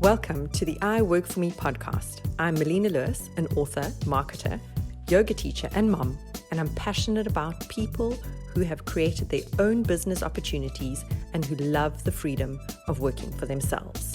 Welcome to the I Work For Me podcast. I'm Melina Lewis, an author, marketer, yoga teacher, and mom, and I'm passionate about people who have created their own business opportunities and who love the freedom of working for themselves.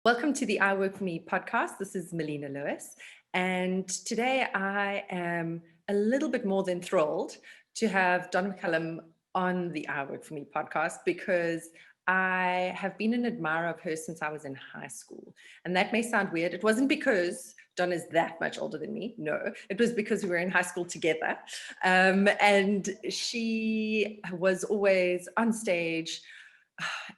Welcome to the I Work For Me podcast. This is Melina Lewis, and today I am a little bit more than thrilled to have Donna McCallum on the I Work For Me podcast because I have been an admirer of hers since I was in high school. And that may sound weird. It wasn't because Donna's that much older than me. No, it was because we were in high school together. And she was always on stage,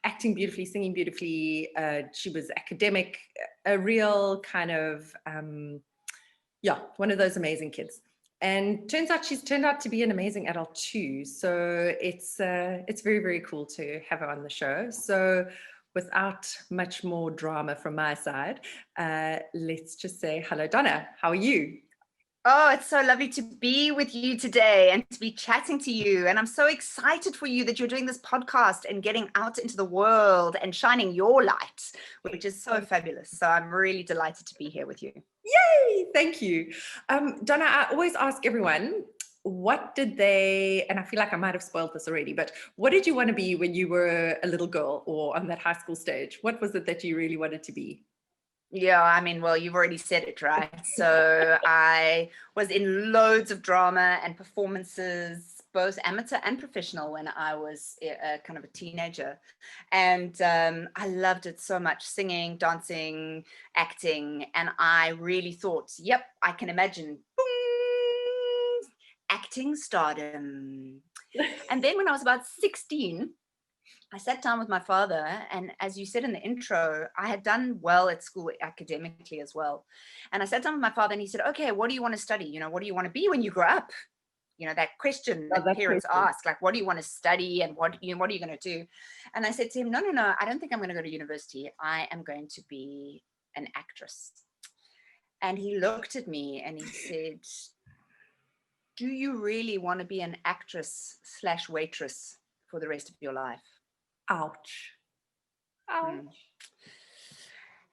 acting beautifully, singing beautifully. She was academic, a real kind of, one of those amazing kids. And turns out she's turned out to be an amazing adult too. So it's very, very cool to have her on the show. So without much more drama from my side, let's just say hello, Donna. How are you? Oh, it's so lovely to be with you today and to be chatting to you. And I'm so excited for you that you're doing this podcast and getting out into the world and shining your light, which is so fabulous. So I'm really delighted to be here with you. Yay! Thank you. Donna, I always ask everyone, what did they, and I feel like I might have spoiled this already, but what did you want to be when you were a little girl or on that high school stage? What was it that you really wanted to be? Yeah, I mean, well, you've already said it, right? So I was in loads of drama and performances, both amateur and professional, when I was kind of a teenager. And I loved it so much, singing, dancing, acting. And I really thought, yep, I can imagine, boom, acting stardom. And then when I was about 16, I sat down with my father, and as you said in the intro, I had done well at school academically as well. And I sat down with my father and he said, okay, what do you want to study? You know, what do you want to be when you grow up? You know, that question that parents ask, like, what do you want to study and what are you going to do? And I said to him, no, I don't think I'm going to go to university. I am going to be an actress. And he looked at me and he said, do you really want to be an actress / waitress for the rest of your life? Ouch.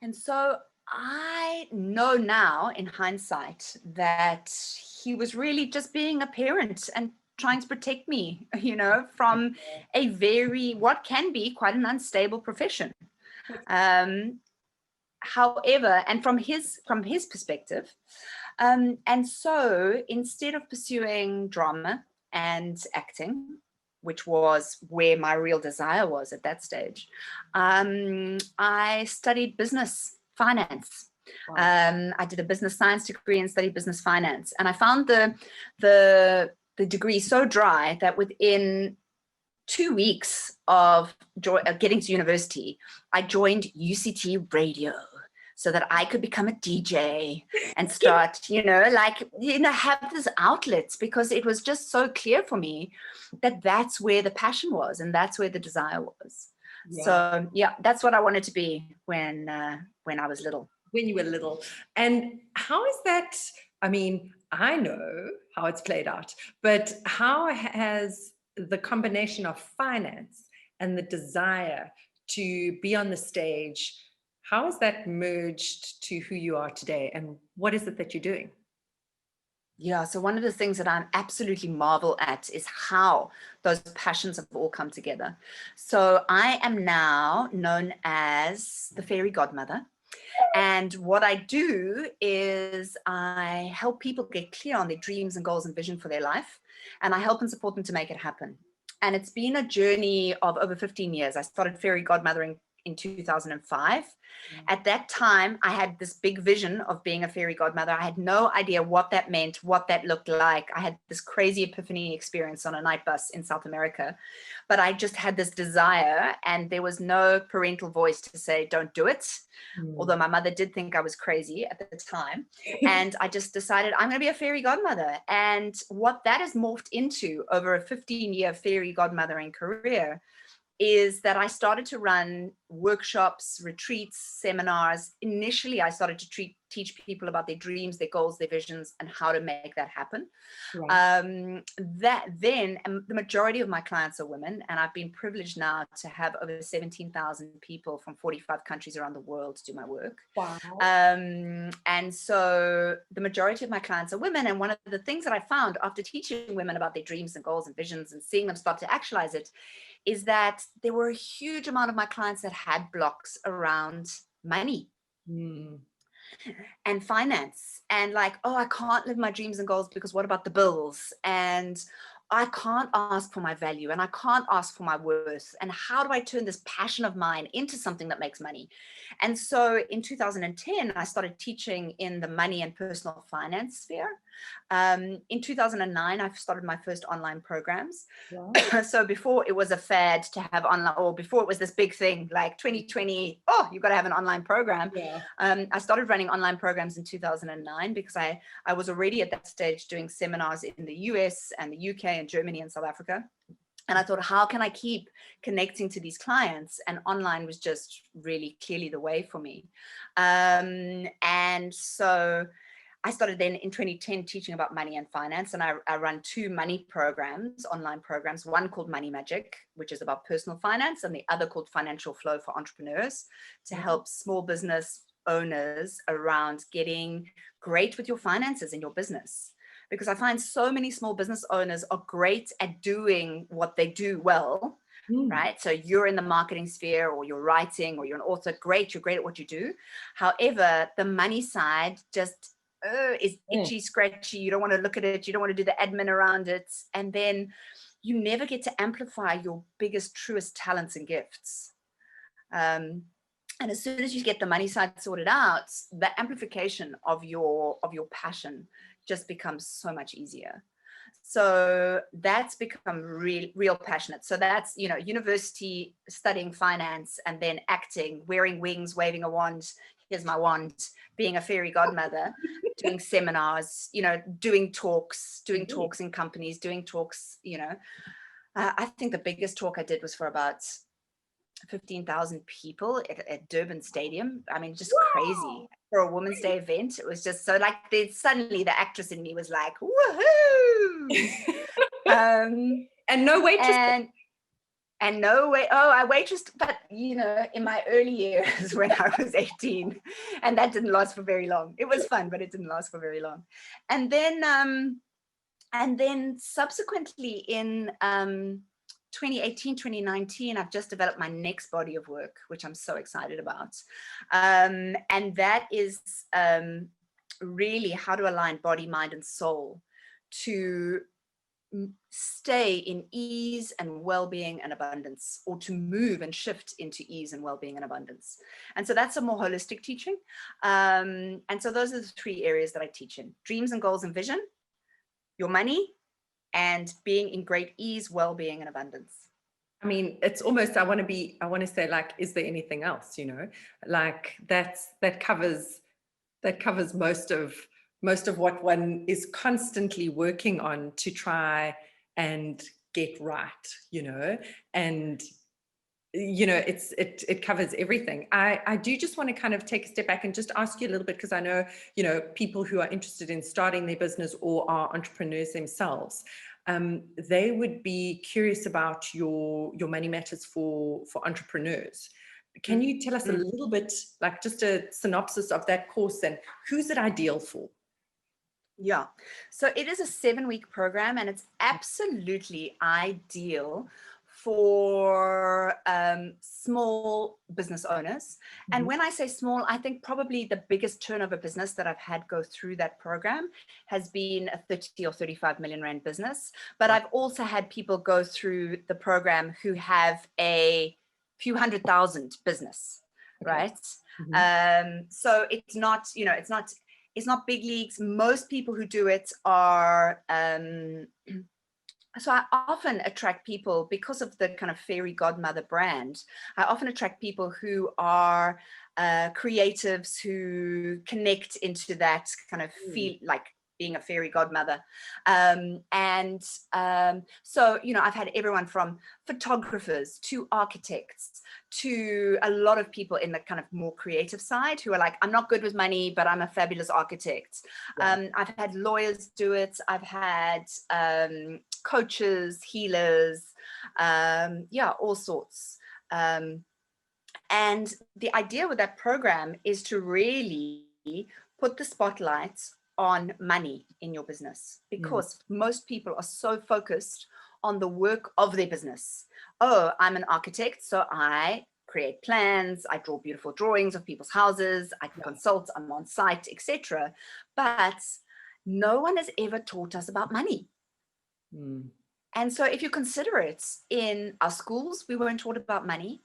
And so I know now in hindsight that he was really just being a parent and trying to protect me, you know, from what can be quite an unstable profession. However, and from his perspective, and so instead of pursuing drama and acting, which was where my real desire was at that stage, I studied business finance. Wow. I did a business science degree and studied business finance. And I found the degree so dry that within 2 weeks of getting to university, I joined UCT Radio, so that I could become a DJ and start, have these outlets, because it was just so clear for me that that's where the passion was and that's where the desire was. Yeah. So yeah, that's what I wanted to be when I was little. When you were little. And how is that? I mean, I know how it's played out, but how has the combination of finance and the desire to be on the stage, how has that merged to who you are today? And what is it that you're doing? Yeah, so one of the things that I absolutely marvel at is how those passions have all come together. So I am now known as the fairy godmother. And what I do is I help people get clear on their dreams and goals and vision for their life. And I help and support them to make it happen. And it's been a journey of over 15 years. I started fairy godmothering in 2005. At that time, I had this big vision of being a fairy godmother. I had no idea what that meant, what that looked like. I had this crazy epiphany experience on a night bus in South America, but I just had this desire, and there was no parental voice to say, don't do it. Although my mother did think I was crazy at the time. And I just decided I'm going to be a fairy godmother. And what that has morphed into over a 15-year fairy godmothering career is that I started to run workshops, retreats, seminars. Initially, I started to teach people about their dreams, their goals, their visions, and how to make that happen. Right. The majority of my clients are women, and I've been privileged now to have over 17,000 people from 45 countries around the world do my work. Wow. And so the majority of my clients are women. And one of the things that I found after teaching women about their dreams and goals and visions and seeing them start to actualize it is that there were a huge amount of my clients that had blocks around money and finance, and like, oh, I can't live my dreams and goals because what about the bills? And I can't ask for my value, and I can't ask for my worth. And how do I turn this passion of mine into something that makes money? And so in 2010, I started teaching in the money and personal finance sphere. In 2009, I started my first online programs. Wow. So before it was a fad to have online, or before it was this big thing like 2020, oh, you've got to have an online program. Yeah. I started running online programs in 2009 because I was already at that stage doing seminars in the US and the UK and Germany and South Africa. And I thought, how can I keep connecting to these clients? And online was just really clearly the way for me. And so I started then in 2010 teaching about money and finance, and I run 2 money programs, online programs, one called Money Magic, which is about personal finance, and the other called Financial Flow for Entrepreneurs, to help small business owners around getting great with your finances in your business. Because I find so many small business owners are great at doing what they do well, right? So you're in the marketing sphere, or you're writing, or you're an author, great, you're great at what you do. However, the money side just is itchy, scratchy. You don't want to look at it. You don't want to do the admin around it. And then you never get to amplify your biggest, truest talents and gifts. And as soon as you get the money side sorted out, the amplification of your passion just becomes so much easier. So that's become real passionate. So that's, university, studying finance, and then acting, wearing wings, waving a wand. Here's my wand, being a fairy godmother, doing seminars, doing talks in companies, doing talks, I think the biggest talk I did was for about 15,000 people at Durban Stadium. I mean, just crazy for a Women's Day event. It was just so like, suddenly the actress in me was like, woohoo! And no waitress. And no way. Oh, I waitressed, but in my early years when I was 18, and that didn't last for very long. It was fun, but it didn't last for very long. And then subsequently in 2018, 2019, I've just developed my next body of work, which I'm so excited about. And that is really how to align body, mind, and soul to stay in ease and well-being and abundance, or to move and shift into ease and well-being and abundance. And so that's a more holistic teaching. And so those are the 3 areas that I teach in: dreams and goals and vision, your money, and being in great ease, well-being, and abundance. I mean, it's almost, I want to say, like, is there anything else, like that covers most of what one is constantly working on to try and get right, and it covers everything. I do just want to kind of take a step back and just ask you a little bit, because I know, people who are interested in starting their business or are entrepreneurs themselves, they would be curious about your Money Matters for entrepreneurs. Can you tell us a little bit, like just a synopsis of that course, and who's it ideal for? Yeah, so it is a 7-week program, and it's absolutely ideal for small business owners. And when I say small, I think probably the biggest turnover business that I've had go through that program has been a 30 or 35 million rand business. But I've also had people go through the program who have a few 100,000 business, right? So it's not, it's not big leagues. Most people who do it are, so I often attract people, because of the kind of fairy godmother brand, I often attract people who are creatives, who connect into that kind of feel, like being a fairy godmother. So, you know, I've had everyone from photographers to architects to a lot of people in the kind of more creative side who are like, I'm not good with money, but I'm a fabulous architect. Yeah. I've had lawyers do it. I've had coaches, healers, yeah, all sorts. And the idea with that program is to really put the spotlight on money in your business, because most people are so focused on the work of their business. Oh, I'm an architect, so I create plans, I draw beautiful drawings of people's houses, I consult, I'm on site, etc. But no one has ever taught us about money. And so if you consider it, in our schools, we weren't taught about money.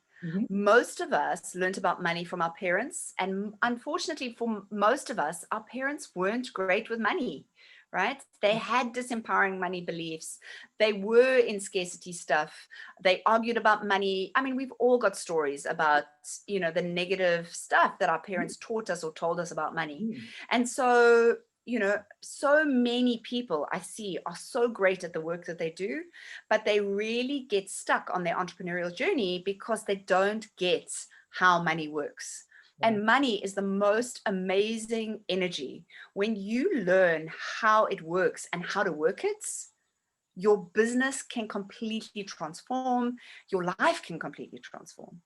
Most of us learned about money from our parents. And unfortunately, for most of us, our parents weren't great with money, right? They had disempowering money beliefs. They were in scarcity stuff. They argued about money. I mean, we've all got stories about, you know, the negative stuff that our parents taught us or told us about money. And so, you know, so many people I see are so great at the work that they do, but they really get stuck on their entrepreneurial journey because they don't get how money works. And money is the most amazing energy. When you learn how it works and how to work it, your business can completely transform, your life can completely transform.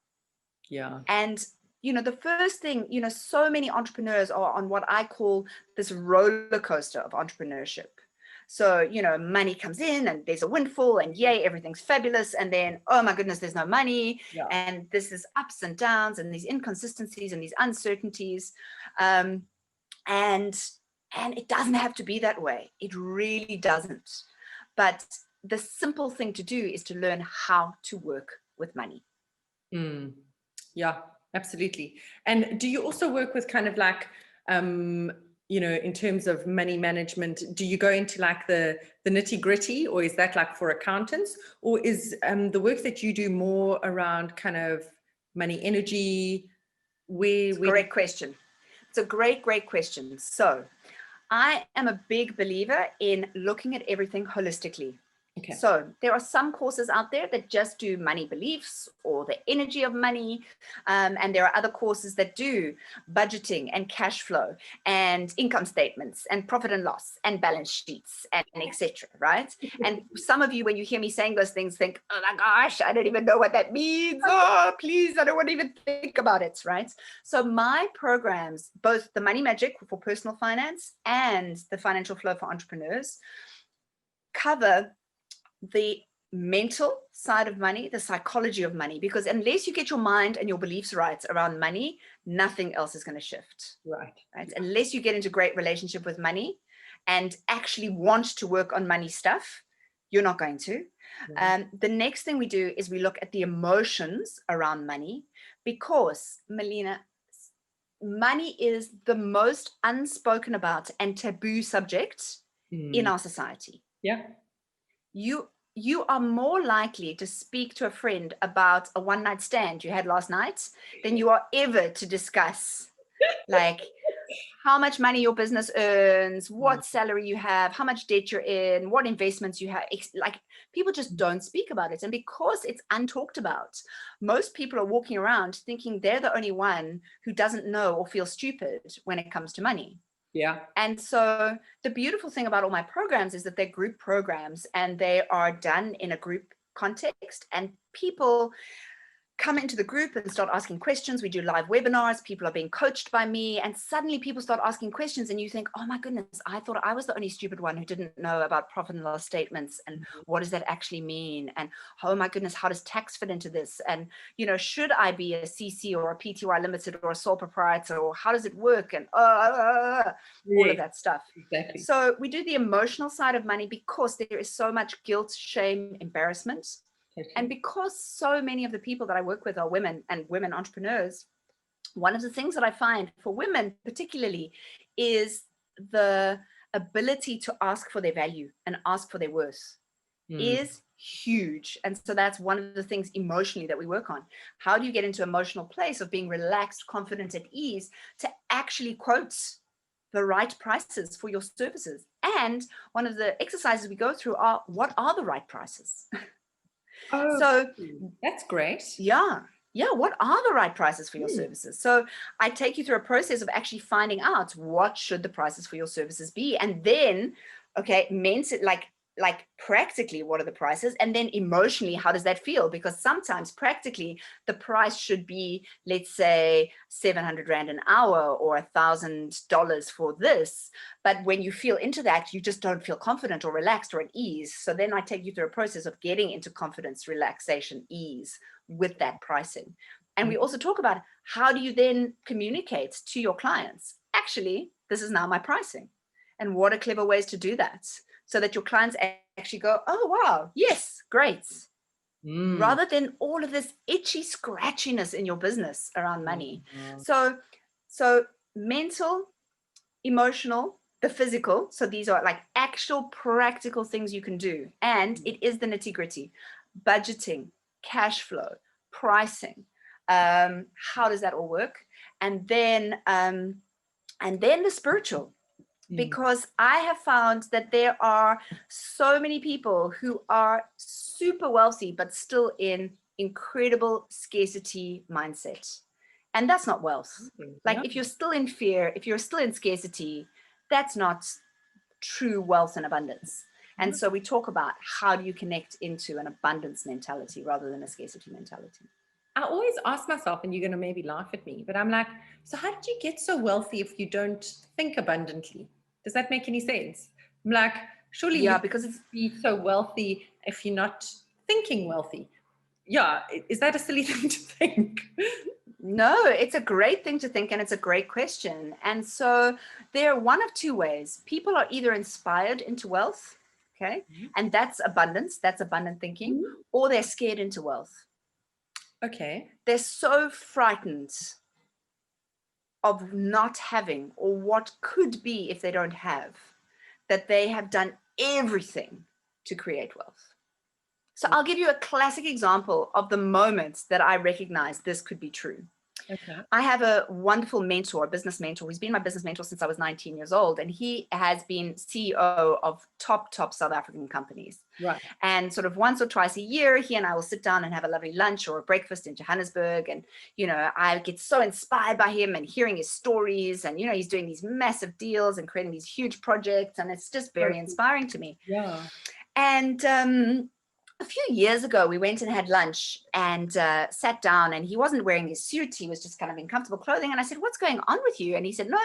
Yeah. And you know, the first thing, you know, so many entrepreneurs are on what I call this roller coaster of entrepreneurship. So, you know, money comes in and there's a windfall and yay, everything's fabulous. And then, oh my goodness, there's no money. And this is ups and downs and these inconsistencies and these uncertainties. And it doesn't have to be that way. It really doesn't. But the simple thing to do is to learn how to work with money. Yeah. Absolutely. And do you also work with kind of like, you know, in terms of money management, do you go into like the nitty gritty, or is that like for accountants, or is the work that you do more around kind of money energy? Great question. It's a great question. So I am a big believer in looking at everything holistically. Okay. So there are some courses out there that just do money beliefs or the energy of money. And there are other courses that do budgeting and cash flow and income statements and profit and loss and balance sheets and etc. Right? And some of you, when you hear me saying those things, think, oh my gosh, I don't even know what that means. Oh, please, I don't want to even think about it. Right? So my programs, both the Money Magic for personal finance and the Financial Flow for entrepreneurs, cover the mental side of money, the psychology of money, because unless you get your mind and your beliefs right around money, nothing else is going to shift. Right. Yeah. Unless you get into great relationship with money and actually want to work on money stuff, you're not going to. The next thing we do is we look at the emotions around money, because, Melina, money is the most unspoken about and taboo subject in our society. Yeah. You are more likely to speak to a friend about a one-night stand you had last night than you are ever to discuss like how much money your business earns, what salary you have, how much debt you're in, what investments you have. Like, people just don't speak about it. And because it's untalked about, most people are walking around thinking they're the only one who doesn't know or feels stupid when it comes to money. Yeah. And so the beautiful thing about all my programs is that they're group programs and they are done in a group context, and people come into the group and start asking questions. We do live webinars. People are being coached by me, and suddenly people start asking questions and you think, oh my goodness, I thought I was the only stupid one who didn't know about profit and loss statements and what does that actually mean? And oh my goodness, how does tax fit into this? And, you know, should I be a CC or a PTY limited or a sole proprietor, or how does it work? And all of that stuff. Exactly. So we do the emotional side of money because there is so much guilt, shame, embarrassment. And because so many of the people that I work with are women and women entrepreneurs, one of the things that I find for women particularly is the ability to ask for their value and ask for their worth is huge. And so that's one of the things emotionally that we work on. How do you get into an emotional place of being relaxed, confident, at ease to actually quote the right prices for your services And one of the exercises we go through are, what are the right prices? Oh, So that's great. yeah, what are the right prices for your services? So I take you through a process of actually finding out what should the prices for your services be, and then like practically, what are the prices, and then emotionally, how does that feel? Because sometimes practically the price should be, let's say, 700 Rand an hour or $1,000 for this, but when you feel into that, you just don't feel confident or relaxed or at ease. So then I take you through a process of getting into confidence, relaxation, ease with that pricing. And we also talk about, how do you then communicate to your clients, actually, this is now my pricing, and what are clever ways to do that, so that your clients actually go, oh, wow, yes, great. Rather than all of this itchy scratchiness in your business around money. So mental, emotional, the physical. So these are like actual practical things you can do. And it is the nitty gritty: budgeting, cash flow, pricing. How does that all work? And then the spiritual. Because I have found that there are so many people who are super wealthy, but still in incredible scarcity mindset. And that's not wealth. Like, if you're still in fear, if you're still in scarcity, that's not true wealth and abundance. And so we talk about, how do you connect into an abundance mentality rather than a scarcity mentality? I always ask myself, and you're going to maybe laugh at me, but I'm like, so how did you get so wealthy if you don't think abundantly? Does that make any sense? I'm like, surely you because it's be so wealthy if you're not thinking wealthy. Yeah, is that a silly thing to think? No, it's a great thing to think, and it's a great question. And so there are one of two ways. People are either inspired into wealth, okay, and that's abundance, that's abundant thinking, or they're scared into wealth. Okay. They're so frightened of not having, or what could be if they don't have, that they have done everything to create wealth. So I'll give you a classic example of the moment that I recognized this could be true. Okay. I have a wonderful mentor, a business mentor. He's been my business mentor since I was 19 years old, and he has been CEO of top South African companies. Right. And sort of once or twice a year, he and I will sit down and have a lovely lunch or a breakfast in Johannesburg. And, I get so inspired by him and hearing his stories. And, he's doing these massive deals and creating these huge projects. And it's just very inspiring to me. Yeah. And a few years ago, we went and had lunch and sat down, and he wasn't wearing his suit. He was just kind of in comfortable clothing. And I said, what's going on with you? And he said, no,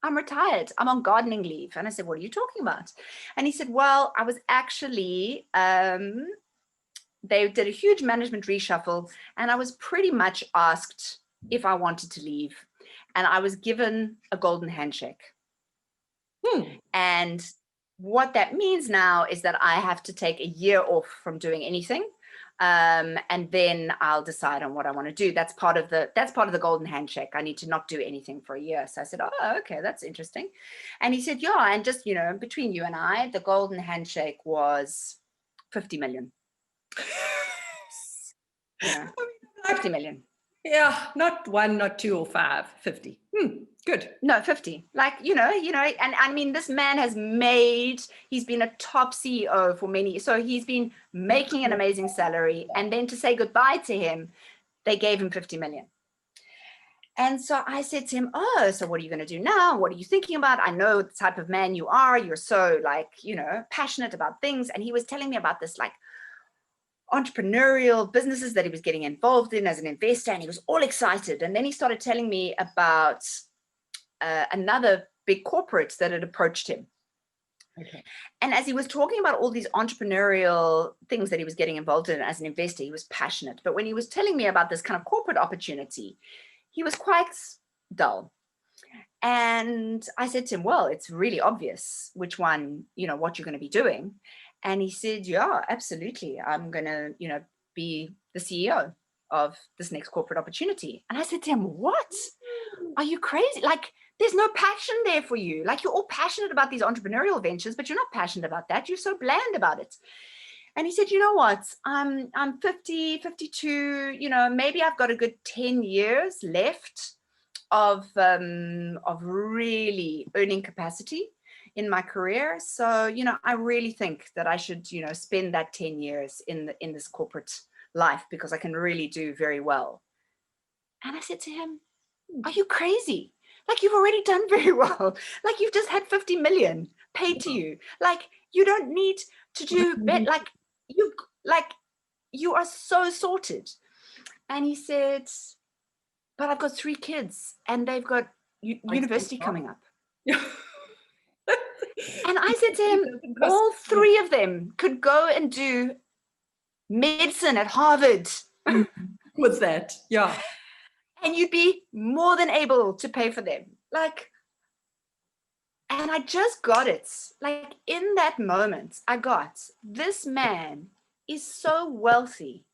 I'm retired. I'm on gardening leave. And I said, what are you talking about? And he said, well, I was actually, they did a huge management reshuffle, and I was pretty much asked if I wanted to leave. And I was given a golden handshake. And what that means now is that I have to take a year off from doing anything. And then I'll decide on what I want to do. That's part of the golden handshake. I need to not do anything for a year. So I said, oh, okay, that's interesting. And he said, yeah, and just, between you and I, the golden handshake was 50 million. 50 million. Yeah, not 1, not 2 or 5, 50. Good. No, 50. Like, and I mean, this man he's been a top CEO for many, so he's been making an amazing salary. And then to say goodbye to him, they gave him 50 million. And so I said to him, oh, so what are you going to do now? What are you thinking about? I know the type of man you are. You're so passionate about things. And he was telling me about this entrepreneurial businesses that he was getting involved in as an investor, and he was all excited. And then he started telling me about another big corporate that had approached him. Okay. And as he was talking about all these entrepreneurial things that he was getting involved in as an investor, he was passionate. But when he was telling me about this kind of corporate opportunity, he was quite dull. And I said to him, well, it's really obvious which one, what you're going to be doing. And he said, yeah, absolutely. I'm going to, be the CEO of this next corporate opportunity. And I said to him, what? Are you crazy? Like, there's no passion there for you. Like, you're all passionate about these entrepreneurial ventures, but you're not passionate about that. You're so bland about it. And he said, you know what? I'm 50, 52, maybe I've got a good 10 years left of really earning capacity in my career. So, you know, I really think that I should, you know, spend that 10 years in this corporate life, because I can really do very well. And I said to him, are you crazy? Like, you've already done very well. Like, you've just had 50 million paid to you. Like, you don't need to do better. Like you are so sorted. And he said, but I've got 3 kids and they've got university coming up. And I said to him, all 3 of them could go and do medicine at Harvard. What's that? Yeah. And you'd be more than able to pay for them. Like, and I just got it. Like, in that moment, I got, this man is so wealthy,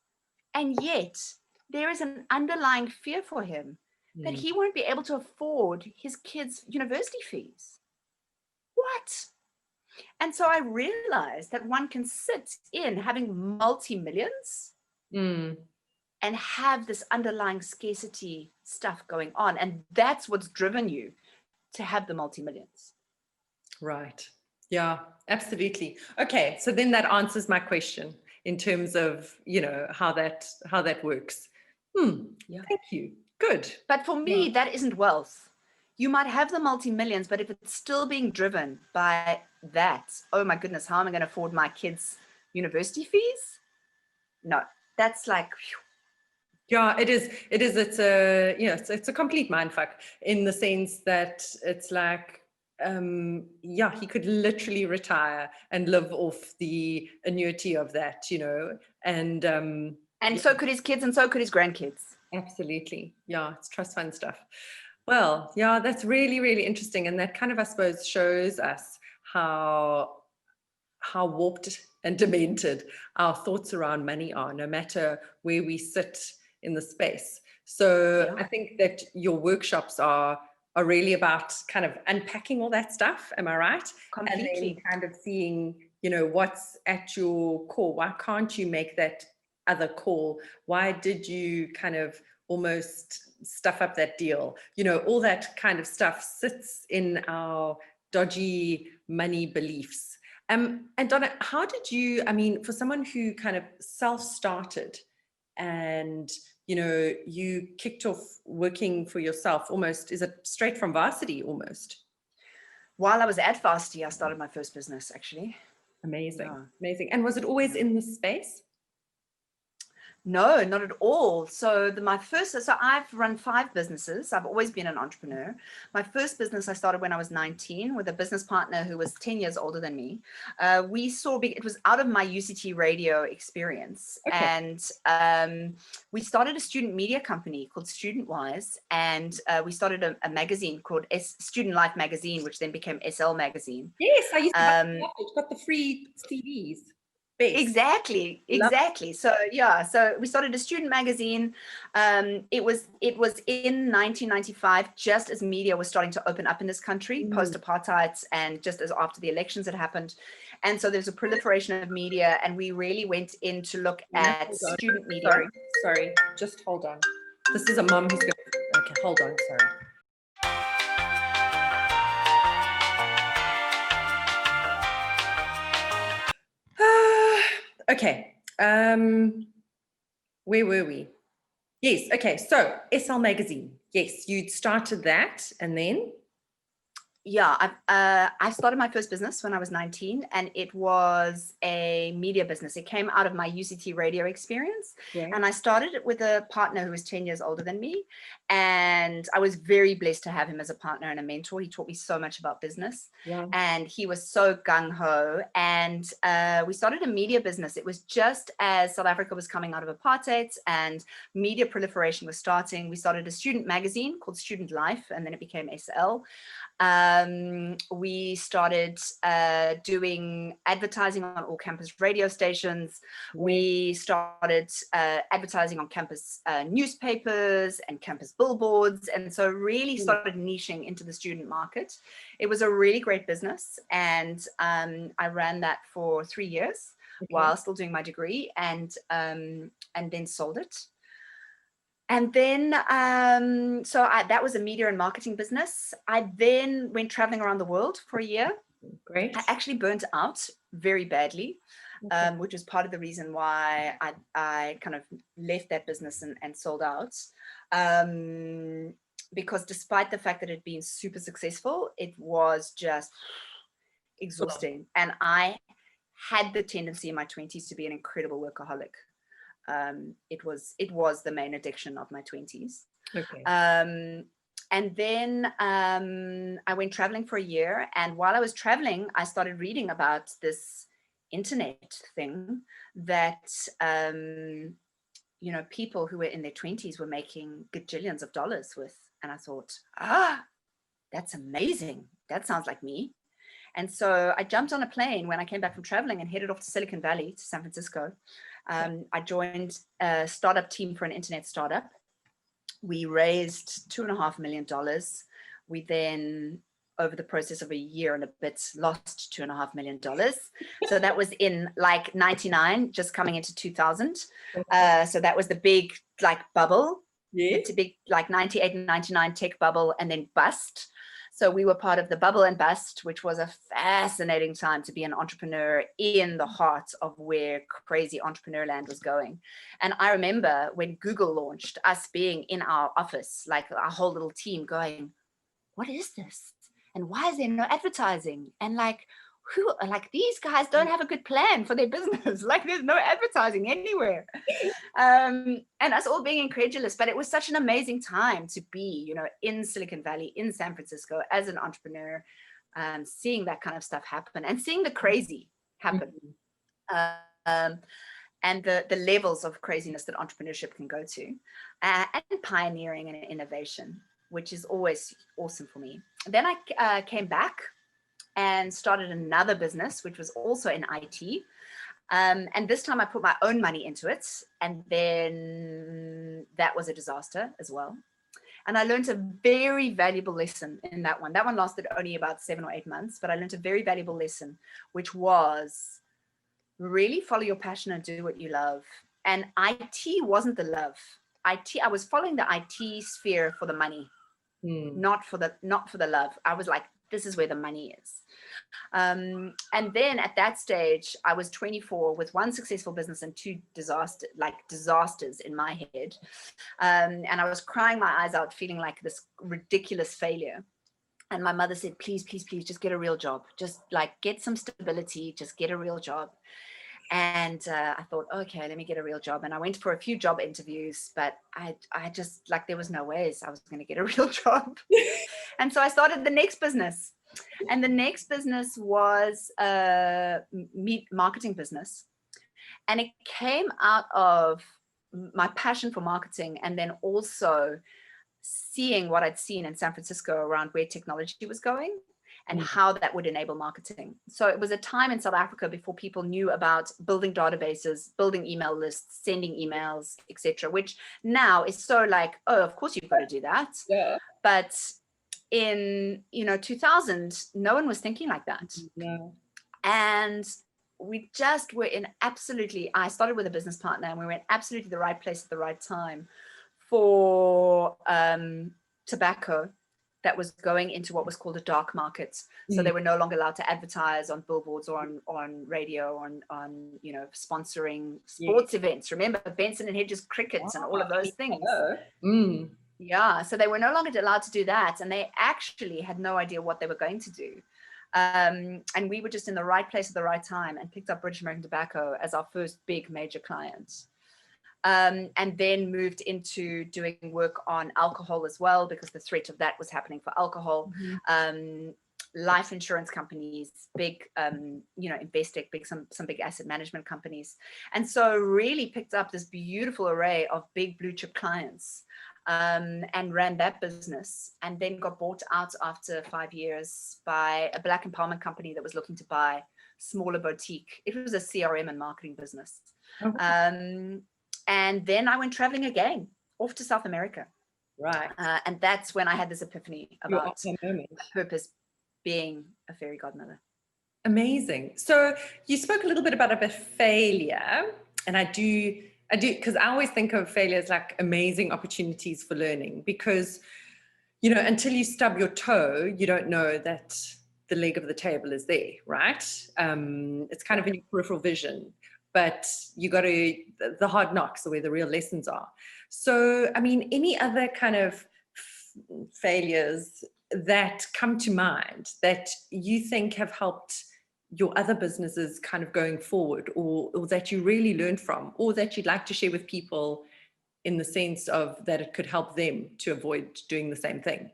and yet there is an underlying fear for him that he won't be able to afford his kids' university fees. What? And so I realized that one can sit in having multi-millions and have this underlying scarcity stuff going on. And that's what's driven you to have the multi-millions. Right. Yeah, absolutely. Okay. So then that answers my question in terms of, you know, how that works. Yeah. Thank you. Good. But for me, that isn't wealth. You might have the multi-millions, but if it's still being driven by that, oh my goodness, how am I going to afford my kids' university fees? No, that's like, whew. Yeah, it is. It's a, you know, it's a complete mindfuck in the sense that it's like, yeah, he could literally retire and live off the annuity of that, you know, and so could his kids, and so could his grandkids. Absolutely. Yeah, it's trust fund stuff. Well, yeah, that's really, really interesting. And that kind of, I suppose, shows us how warped and demented our thoughts around money are, no matter where we sit in the space. So I think that your workshops are really about kind of unpacking all that stuff. Am I right? Completely. And then kind of seeing, you know, what's at your core. Why can't you make that other call? Why did you kind of almost stuff up that deal? You know, all that kind of stuff sits in our dodgy money beliefs. And Donna, how did you, I mean, for someone who kind of self-started and, you know, you kicked off working for yourself almost, is it straight from varsity almost? While I was at varsity, I started my first business, actually. Amazing. Amazing. And was it always in this space? No, not at all. So I've run 5 businesses. I've always been an entrepreneur. My first business I started when I was 19 with a business partner who was 10 years older than me. It was out of my UCT radio experience. Okay. And we started a student media company called StudentWise. And we started a magazine called Student Life Magazine, which then became SL Magazine. Yes, I used to have it. It's got the free CDs. Exactly. So we started a student magazine. It was in 1995, just as media was starting to open up in this country, post-apartheid, and just as after the elections had happened. And so there's a proliferation of media, and we really went in to look at student media. Sorry, just hold on. This is a mom who's going to, okay, hold on, sorry. Okay, where were we? Yes, okay, so SL Magazine. Yes, you'd started that, and then? Yeah, I started my first business when I was 19, and it was a media business. It came out of my UCT radio experience, and I started it with a partner who was 10 years older than me, and I was very blessed to have him as a partner and a mentor. He taught me so much about business, and he was so gung-ho, and we started a media business. It was just as South Africa was coming out of apartheid and media proliferation was starting. We started a student magazine called Student Life, and then it became SL. We started doing advertising on all campus radio stations. We started advertising on campus newspapers and campus billboards, and so really started niching into the student market. It was a really great business, and I ran that for 3 years while still doing my degree, and then sold it. And then, that was a media and marketing business. I then went traveling around the world for a year. Great. I actually burnt out very badly, Okay. which was part of the reason why I kind of left that business and sold out. Because despite the fact that it had been super successful, it was just exhausting. And I had the tendency in my 20s to be an incredible workaholic. It was the main addiction of my 20s. Okay. And then I went traveling for a year. And while I was traveling, I started reading about this internet thing that, people who were in their 20s were making gajillions of dollars with. And I thought, that's amazing. That sounds like me. And so I jumped on a plane when I came back from traveling and headed off to Silicon Valley, to San Francisco. I joined a startup team for an internet startup. We raised $2.5 million. We then, over the process of a year and a bit, lost $2.5 million. So that was in like 99, just coming into 2000. So that was the big like bubble. It's a big like 98 and 99 tech bubble and then bust. So we were part of the bubble and bust, which was a fascinating time to be an entrepreneur in the heart of where crazy entrepreneur land was going. And I remember when Google launched, us being in our office, like our whole little team going, what is this? And why is there no advertising? And like, these guys don't have a good plan for their business. Like there's no advertising anywhere. And us all being incredulous, but it was such an amazing time to be, in Silicon Valley, in San Francisco as an entrepreneur, seeing that kind of stuff happen and seeing the crazy happen. And the levels of craziness that entrepreneurship can go to, and pioneering and innovation, which is always awesome for me. Then I came back and started another business, which was also in IT. And this time I put my own money into it. And then that was a disaster as well. And I learned a very valuable lesson in that one. That one lasted only about 7 or 8 months, but I learned a very valuable lesson, which was really follow your passion and do what you love. And IT wasn't the love. I was following the IT sphere for the money, not for the love. I was like, this is where the money is. And then at that stage, I was 24 with one successful business and 2 disasters in my head. And I was crying my eyes out, feeling like this ridiculous failure. And my mother said, please, please, please, just get a real job. Just like get some stability, just get a real job. And I thought, okay, let me get a real job. And I went for a few job interviews, but I just like, there was no ways I was going to get a real job. And so I started the next business. And the next business was a marketing business. And it came out of my passion for marketing and then also seeing what I'd seen in San Francisco around where technology was going and how that would enable marketing. So it was a time in South Africa before people knew about building databases, building email lists, sending emails, etc., which now is so like, oh, of course you've got to do that. Yeah. But in 2000, no one was thinking like that. No. And we just were in I started with a business partner and we were in absolutely the right place at the right time for tobacco that was going into what was called a dark market. So they were no longer allowed to advertise on billboards or on radio, on sponsoring sports events. Remember Benson and Hedges cricket and all of those things. Yeah, so they were no longer allowed to do that. And they actually had no idea what they were going to do. And we were just in the right place at the right time and picked up British American Tobacco as our first big major client. And then moved into doing work on alcohol as well, because the threat of that was happening for alcohol. Life insurance companies, big, Investec, some big asset management companies. And so really picked up this beautiful array of big blue chip clients. And ran that business, and then got bought out after 5 years by a Black empowerment company that was looking to buy smaller boutique. It was a CRM and marketing business. And then I went traveling again, off to South America. Right. And that's when I had this epiphany about my purpose being a fairy godmother. Amazing. So you spoke a little bit about a failure, and I do I do, because I always think of failure as like amazing opportunities for learning, because, you know, until you stub your toe, you don't know that the leg of the table is there, right? It's kind of in your peripheral vision, but you got to, the hard knocks are where the real lessons are. So, I mean, any other kind of failures that come to mind that you think have helped your other businesses kind of going forward, or that you really learned from, or that you'd like to share with people in the sense of that it could help them to avoid doing the same thing?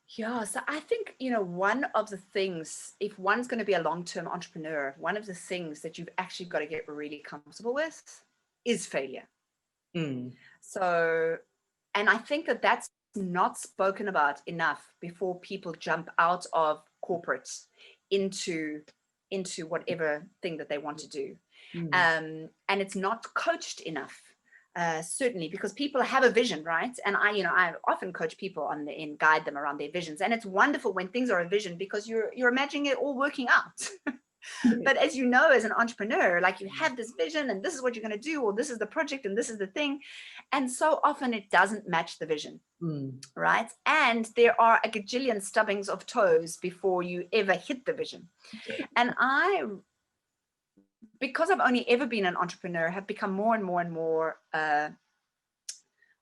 Yeah, so I think, you know, one of the things, if one's going to be a long-term entrepreneur, one of the things that you've actually got to get really comfortable with is failure. So, and I think that that's not spoken about enough before people jump out of corporate into whatever thing that they want to do. And it's not coached enough. Certainly, because people have a vision, right? And I often coach people and guide them around their visions. And it's wonderful when things are a vision, because you're imagining it all working out. But as you know, as an entrepreneur, like, you have this vision and this is what you're going to do, or this is the project and this is the thing. And so often it doesn't match the vision, right? And there are a gajillion stubbings of toes before you ever hit the vision. And because I've only ever been an entrepreneur, have become more and more and more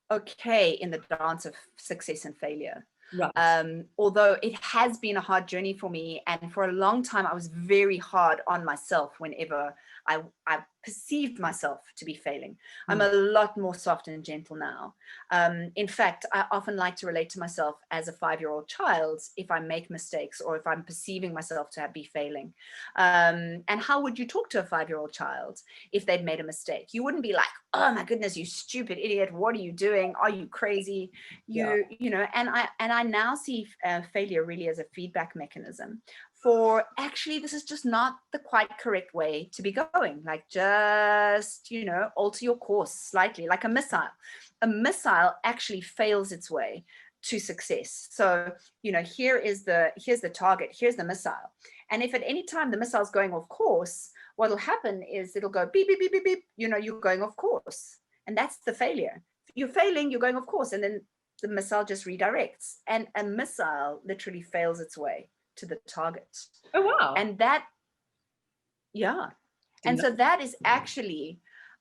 okay in the dance of success and failure. Right. Although it has been a hard journey for me, and for a long time I was very hard on myself whenever I perceived myself to be failing. I'm a lot more soft and gentle now. In fact, I often like to relate to myself as a 5-year-old child if I make mistakes, or if I'm perceiving myself to be failing. And how would you talk to a 5-year-old child if they'd made a mistake? You wouldn't be like, oh my goodness, you stupid idiot, what are you doing? Are you crazy? You know, and I now see failure really as a feedback mechanism for, actually, this is just not the quite correct way to be going. Like, just, you know, alter your course slightly, like a missile. A missile actually fails its way to success. So, you know, here's the target, here's the missile. And if at any time the missile's going off course, what'll happen is it'll go beep, beep, beep, beep, beep, you know, you're going off course. And that's the failure. You're failing, you're going off course, and then the missile just redirects. And a missile literally fails its way to the target. Oh, wow. And that, yeah. And so that is actually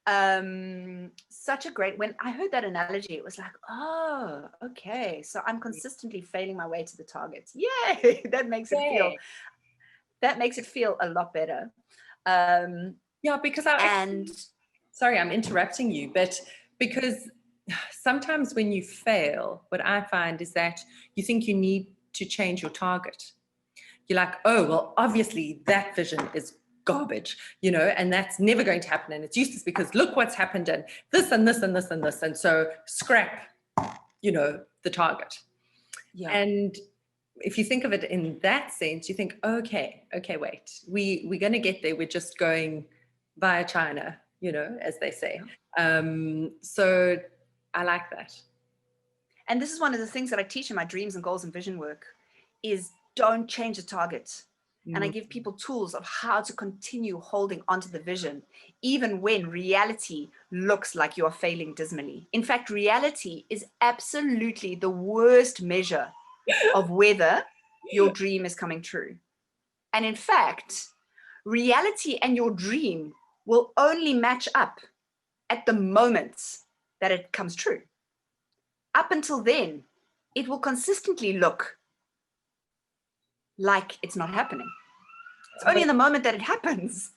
such a great, when I heard that analogy, it was like, oh, okay. So I'm consistently failing my way to the targets. Yay. That makes it feel a lot better. Yeah, because sorry, I'm interrupting you, but because sometimes when you fail, what I find is that you think you need to change your target. You're like, oh, well, obviously that vision is garbage, you know, and that's never going to happen, and it's useless because look what's happened, and this and this and this and this, and so scrap, you know, the target. Yeah. And if you think of it in that sense, you think, okay, wait, we're going to get there. We're just going via China, you know, as they say. So I like that. And this is one of the things that I teach in my dreams and goals and vision work is don't change the target. And I give people tools of how to continue holding onto the vision, even when reality looks like you're failing dismally. In fact, reality is absolutely the worst measure of whether your dream is coming true. And in fact, reality and your dream will only match up at the moment that it comes true. Up until then, it will consistently look like it's not happening. It's only in the moment that it happens.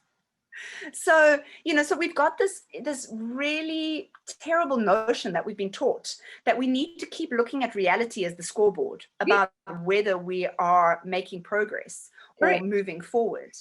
So, you know, so we've got this really terrible notion that we've been taught that we need to keep looking at reality as the scoreboard about whether we are making progress or moving forward.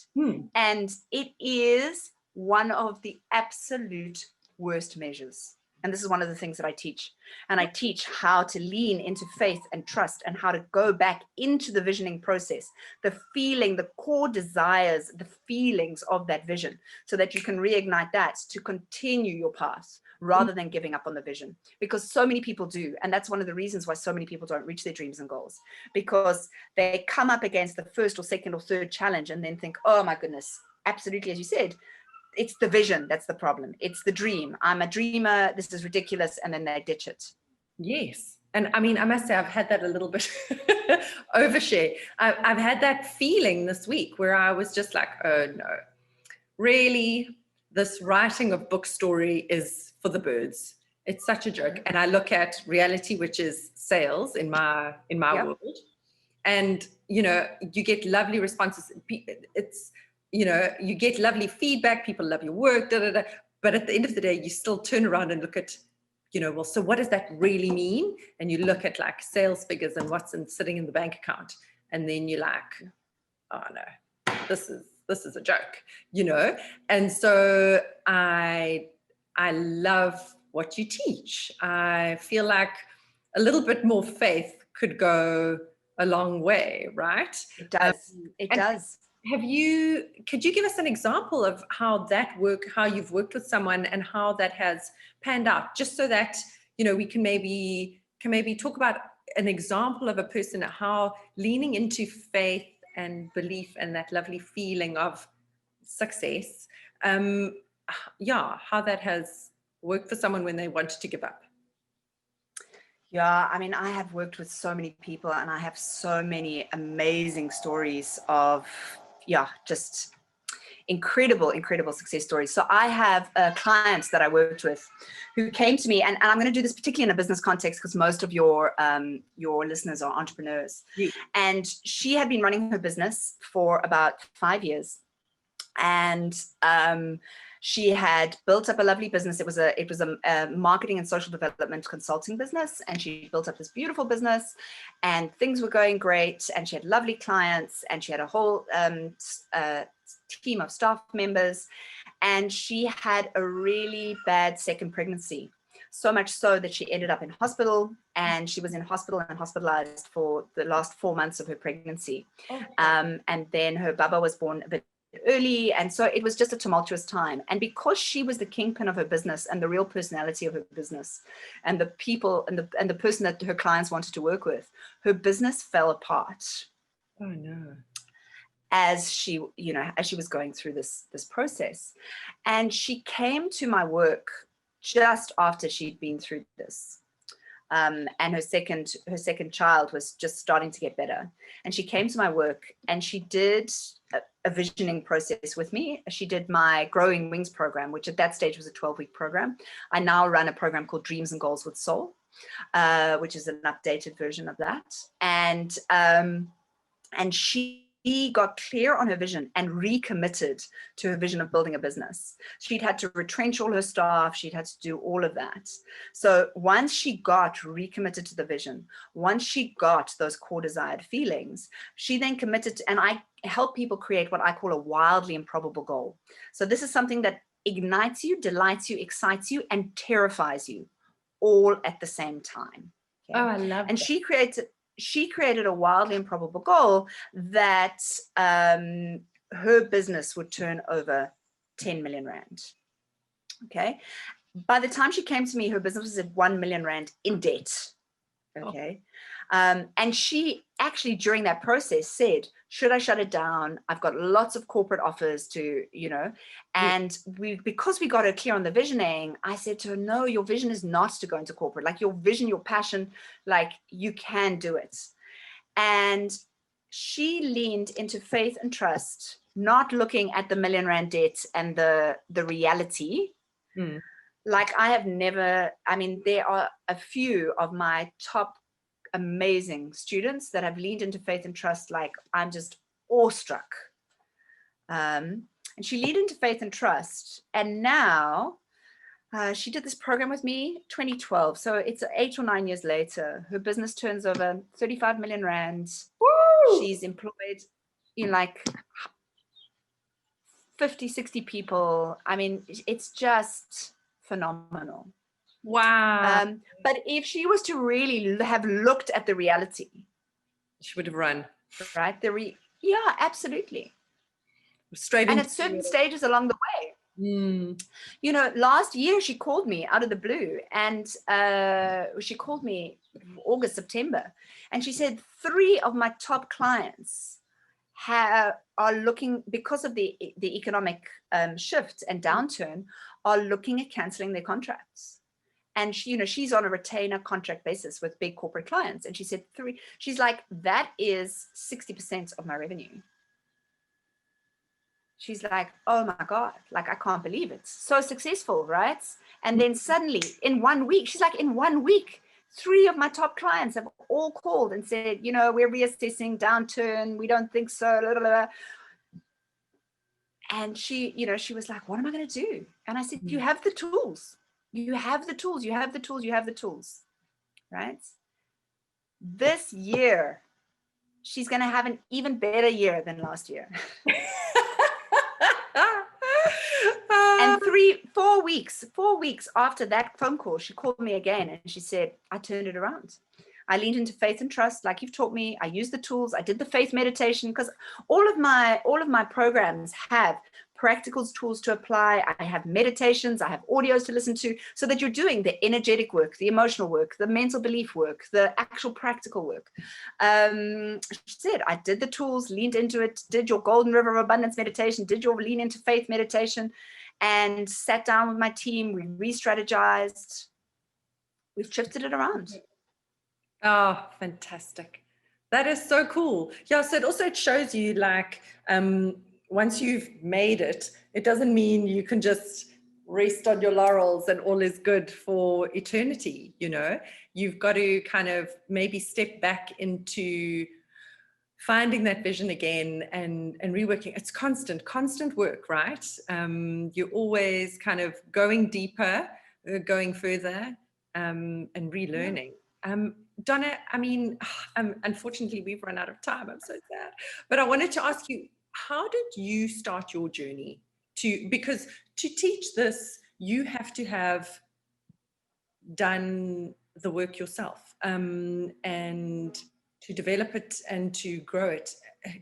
And it is one of the absolute worst measures. And this is one of the things that I teach. And I teach how to lean into faith and trust, and how to go back into the visioning process, the feeling, the core desires, the feelings of that vision, so that you can reignite that to continue your path rather than giving up on the vision. Because so many people do. And that's one of the reasons why so many people don't reach their dreams and goals, because they come up against the first or second or third challenge and then think, oh my goodness, absolutely, as you said, it's the vision that's the problem. It's the dream. I'm a dreamer. This is ridiculous. And then they ditch it. Yes. And I mean, I must say, I've had that a little bit overshare. I've had that feeling this week where I was just like, oh no, really, this writing of book story is for the birds. It's such a joke. And I look at reality, which is sales in my world. And, you know, you get lovely responses. It's, you know, you get lovely feedback. People love your work, But at the end of the day, you still turn around and look at, you know, well, so what does that really mean? And you look at like sales figures and what's sitting in the bank account. And then you're like, oh no, this is a joke, you know? And so I love what you teach. I feel like a little bit more faith could go a long way, right? It does. It does. Could you give us an example of how you've worked with someone and how that has panned out, just so that, you know, we can maybe talk about an example of a person, how leaning into faith and belief and that lovely feeling of success, how that has worked for someone when they wanted to give up. Yeah, I mean, I have worked with so many people and I have so many amazing stories of, just incredible success stories. So I have clients that I worked with who came to me, and I'm going to do this particularly in a business context because most of your listeners are entrepreneurs. Yeah. And she had been running her business for about 5 years. And she had built up a lovely business. It was a marketing and social development consulting business, and she built up this beautiful business, and things were going great. And she had lovely clients, and she had a whole team of staff members. And she had a really bad second pregnancy, so much so that she ended up in hospital, and she was in hospital and hospitalized for the last 4 months of her pregnancy. And then her baba was born a bit early, and so it was just a tumultuous time. And because she was the kingpin of her business and the real personality of her business and the people and the person that her clients wanted to work with, her business fell apart. Oh no. As she was going through this process. And she came to my work just after she'd been through this. And her second child was just starting to get better. And she came to my work and she did a visioning process with me. She did my Growing Wings program, which at that stage was a 12-week program. I now run a program called Dreams and Goals with Soul, which is an updated version of that. And she got clear on her vision and recommitted to her vision of building a business. She'd had to retrench all her staff. She'd had to do all of that. So once she got recommitted to the vision, once she got those core desired feelings, she then committed to, and I help people create what I call a wildly improbable goal. So this is something that ignites you, delights you, excites you, and terrifies you all at the same time. Okay? Oh, I love and that. She created a wildly improbable goal that her business would turn over 10 million rand. Okay. By the time she came to me, her business was at 1 million rand in debt. Okay. And she actually, during that process, said, should I shut it down? I've got lots of corporate offers to, and because we got her clear on the visioning, I said to her, no, your vision is not to go into corporate. Like your vision, your passion, like you can do it. And she leaned into faith and trust, not looking at the 1 million rand debt and the reality. Like I have never, there are a few of my top amazing students that have leaned into faith and trust. Like I'm just awestruck. And she leaned into faith and trust. And now she did this program with me 2012. So it's 8 or 9 years later. Her business turns over 35 million rand. Woo! She's employed in like 50, 60 people. It's just phenomenal. Wow. But if she was to really have looked at the reality, she would have run. Right? Absolutely. Straight and at certain stages along the way. Last year she called me out of the blue, and she called me August, September, and she said 3 of my top clients are looking, because of the economic shift and downturn, are looking at canceling their contracts. And she, she's on a retainer contract basis with big corporate clients. And she said she's like, that is 60% of my revenue. She's like, oh my God, like, I can't believe it. So successful, right? And then suddenly in 1 week, she's like, in 1 week, 3 of my top clients have all called and said, we're reassessing, downturn. We don't think so. Blah, blah, blah. And she was like, what am I going to do? And I said, you have the tools. You have the tools. You have the tools. You have the tools, right? This year, she's going to have an even better year than last year. And 4 weeks after that phone call, she called me again and she said, I turned it around. I leaned into faith and trust, like you've taught me. I used the tools. I did the faith meditation, because all of my programs have practical tools to apply. I have meditations. I have audios to listen to, so that you're doing the energetic work, the emotional work, the mental belief work, the actual practical work. She said, I did the tools, leaned into it, did your Golden River of Abundance meditation, did your lean into faith meditation, and sat down with my team. We re-strategized. We've shifted it around. Oh, fantastic. That is so cool. Yeah, so it shows you, like, once you've made it, it doesn't mean you can just rest on your laurels and all is good for eternity. You've got to kind of maybe step back into finding that vision again and reworking. It's constant work, right? You're always kind of going deeper, going further, and relearning. Donna, I mean, unfortunately, we've run out of time. I'm so sad. But I wanted to ask you, how did you start your journey because to teach this, you have to have done the work yourself, and to develop it and to grow it.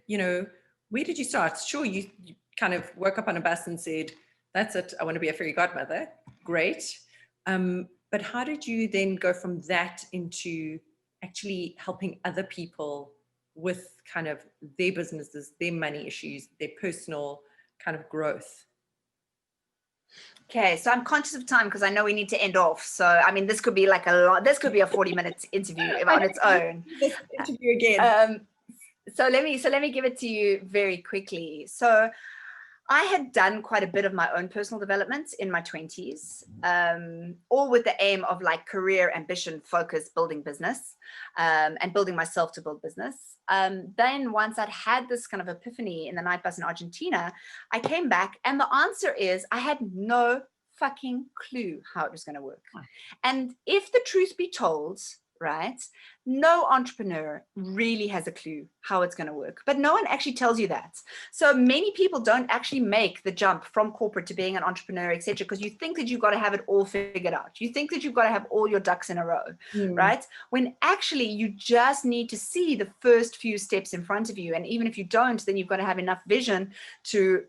Where did you start? Sure, you kind of woke up on a bus and said, that's it, I want to be a fairy godmother. Great. But how did you then go from that into actually helping other people with kind of their businesses, their money issues, their personal kind of growth? Okay, so I'm conscious of time because I know we need to end off. So, I mean, this could be like this could be a 40-minute interview on its own. This interview again. So let me give it to you very quickly. So I had done quite a bit of my own personal development in my 20s, all with the aim of like career ambition, focus, building business, and building myself to build business. Then once I'd had this kind of epiphany in the night bus in Argentina, I came back and the answer is I had no fucking clue how it was going to work. And if the truth be told, right, no entrepreneur really has a clue how it's going to work, but no one actually tells you that. So many people don't actually make the jump from corporate to being an entrepreneur, etc., because you think that you've got to have it all figured out. You think that you've got to have all your ducks in a row, right? When actually you just need to see the first few steps in front of you. And even if you don't, then you've got to have enough vision to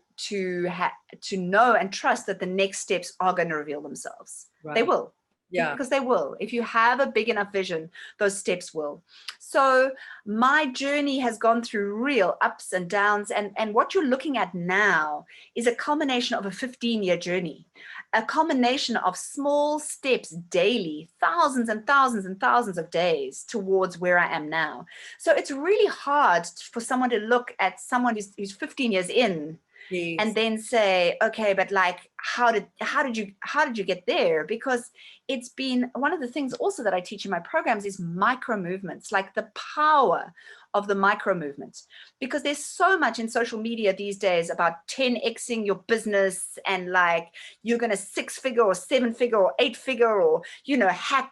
know and trust that the next steps are going to reveal themselves. Right. They will. Yeah. Because they will. If you have a big enough vision, those steps will. So my journey has gone through real ups and downs. And what you're looking at now is a culmination of a 15-year journey, a culmination of small steps daily, thousands and thousands and thousands of days towards where I am now. So it's really hard for someone to look at someone who's 15 years in. Yes. And then say, okay, but like, how did you get there? Because it's been one of the things also that I teach in my programs is micro movements, like the power of the micro movement, because there's so much in social media these days about 10xing your business and like you're going to 6-figure or 7-figure or 8-figure or,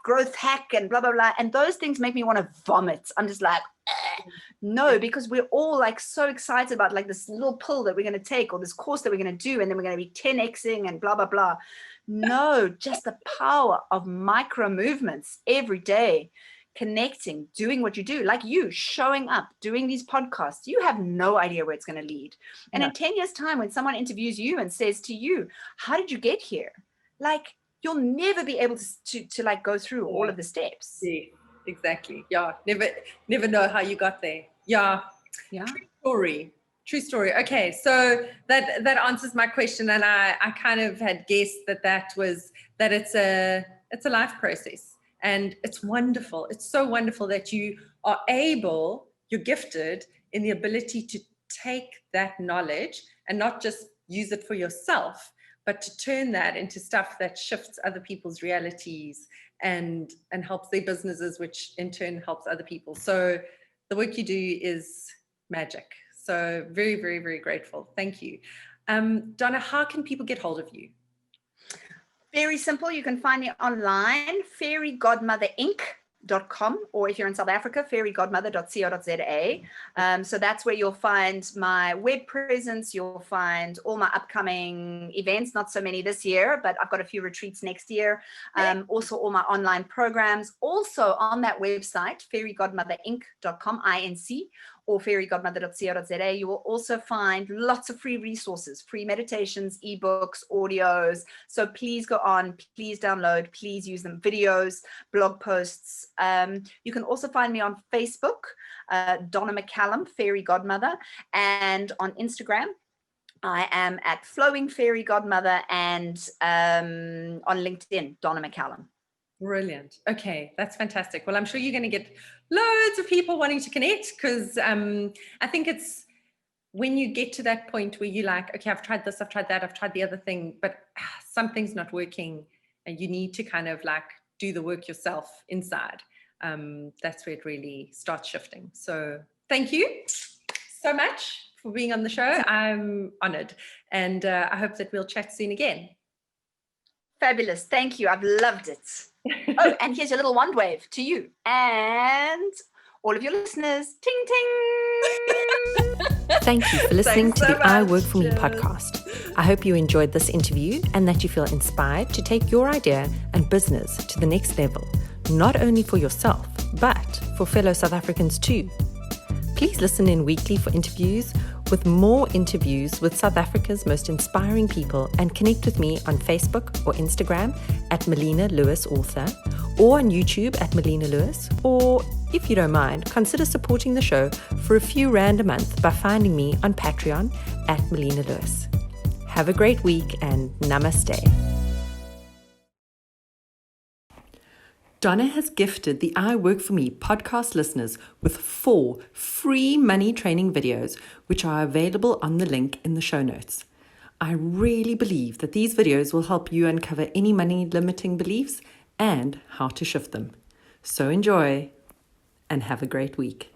growth hack and blah, blah, blah. And those things make me want to vomit. I'm just like, no, because we're all like so excited about like this little pill that we're going to take or this course that we're going to do. And then we're going to be 10xing and blah, blah, blah. No, just the power of micro movements every day, connecting, doing what you do, like you showing up, doing these podcasts. You have no idea where it's going to lead. And in 10 years time, when someone interviews you and says to you, how did you get here? Like you'll never be able to like go through all of the steps. Yeah. Exactly. Yeah. Never know how you got there. Yeah. Yeah. True story. True story. Okay, so that answers my question, and I kind of had guessed that it's a life process, and it's wonderful. It's so wonderful that you're gifted in the ability to take that knowledge and not just use it for yourself, but to turn that into stuff that shifts other people's realities and helps their businesses, which in turn helps other people. So the work you do is magic. So very, very, very grateful. Thank you. Donna, how can people get hold of you? Very simple. You can find me online, fairygodmotherinc.com, or if you're in South Africa, fairygodmother.co.za. So that's where you'll find my web presence. You'll find all my upcoming events, not so many this year, but I've got a few retreats next year. Also all my online programs. Also on that website, fairygodmotherinc.com, INC, or fairygodmother.co.za, you will also find lots of free resources, free meditations, ebooks, audios. So please go on, please download, please use them, videos, blog posts. You can also find me on Facebook, Donna McCallum, Fairy Godmother, and on Instagram, I am at Flowing Fairy Godmother, and on LinkedIn, Donna McCallum. Brilliant. Okay, that's fantastic. Well, I'm sure you're going to get loads of people wanting to connect, because I think it's when you get to that point where you're like, okay, I've tried this, I've tried that, I've tried the other thing, but something's not working, and you need to kind of like do the work yourself inside. That's where it really starts shifting. So thank you so much for being on the show. I'm honored, and I hope that we'll chat soon again. Fabulous. Thank you. I've loved it. Oh, and here's your little wand wave to you and all of your listeners. Ting, ting. Thank you for listening to the I Work For Me podcast. I hope you enjoyed this interview and that you feel inspired to take your idea and business to the next level, not only for yourself, but for fellow South Africans too. Please listen in weekly for interviews with more interviews with South Africa's most inspiring people, and connect with me on Facebook or Instagram at Melina Lewis Author, or on YouTube at Melina Lewis, or if you don't mind, consider supporting the show for a few rand a month by finding me on Patreon at Melina Lewis. Have a great week and namaste. Donna has gifted the I Work For Me podcast listeners with 4 free money training videos, which are available on the link in the show notes. I really believe that these videos will help you uncover any money limiting beliefs and how to shift them. So enjoy and have a great week.